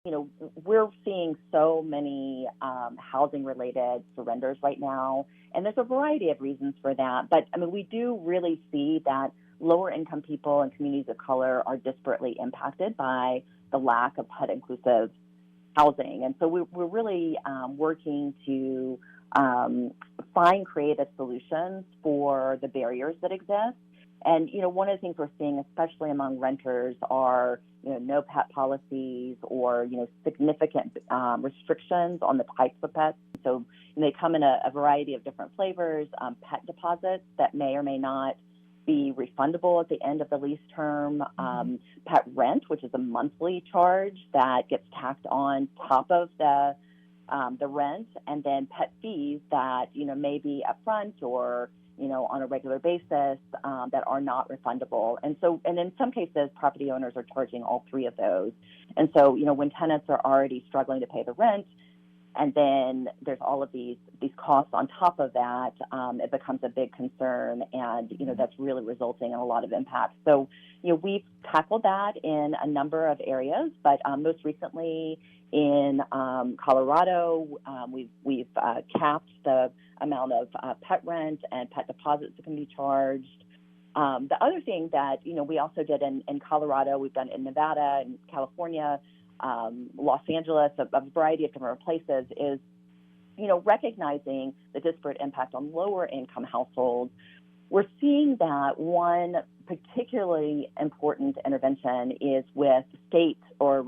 we're seeing so many housing related surrenders right now, and there's a variety of reasons for that. But I mean, we do really see that lower income people and communities of color are disparately impacted by the lack of HUD inclusive housing. And so we're really working to find creative solutions for the barriers that exist. And, one of the things we're seeing, especially among renters, are, no pet policies or, significant restrictions on the types of pets. So they come in a variety of different flavors, pet deposits that may or may not be refundable at the end of the lease term, pet rent, which is a monthly charge that gets tacked on top of the rent, and then pet fees that, may be upfront or, on a regular basis that are not refundable. And in some cases, property owners are charging all three of those. And so, when tenants are already struggling to pay the rent, and then there's all of these costs on top of that, it becomes a big concern, and, that's really resulting in a lot of impact. So, we've tackled that in a number of areas, but most recently in Colorado, we've capped the amount of pet rent and pet deposits that can be charged. The other thing that, we also did in Colorado, we've done in Nevada and California, Los Angeles, a variety of different places, is, recognizing the disparate impact on lower income households. We're seeing that one particularly important intervention is with state or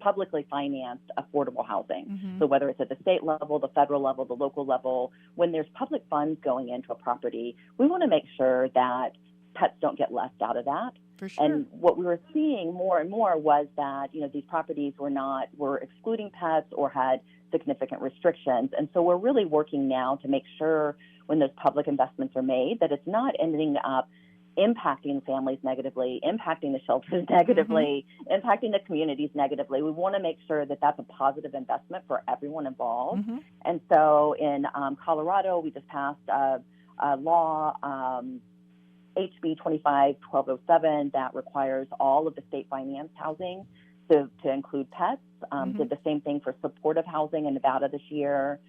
publicly financed affordable housing. So whether it's at the state level, the federal level, the local level, when there's public funds going into a property, we want to make sure that pets don't get left out of that. For sure. And what we were seeing more and more was that, these properties were excluding pets or had significant restrictions. And so we're really working now to make sure when those public investments are made that it's not ending up impacting families negatively, impacting the shelters negatively, impacting the communities negatively. We want to make sure that that's a positive investment for everyone involved. And so in Colorado, we just passed a law, HB 25-1207, that requires all of the state financed housing to include pets. Did the same thing for supportive housing in Nevada this year.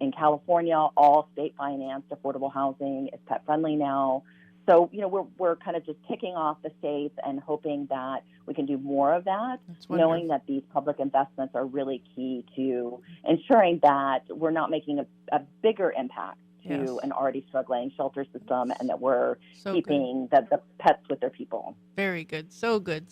In California, all state financed affordable housing is pet friendly now. So, we're kind of just kicking off the states and hoping that we can do more of that, knowing that these public investments are really key to ensuring that we're not making a bigger impact to an already struggling shelter system, and that we're keeping the pets with their people. Very good. So good.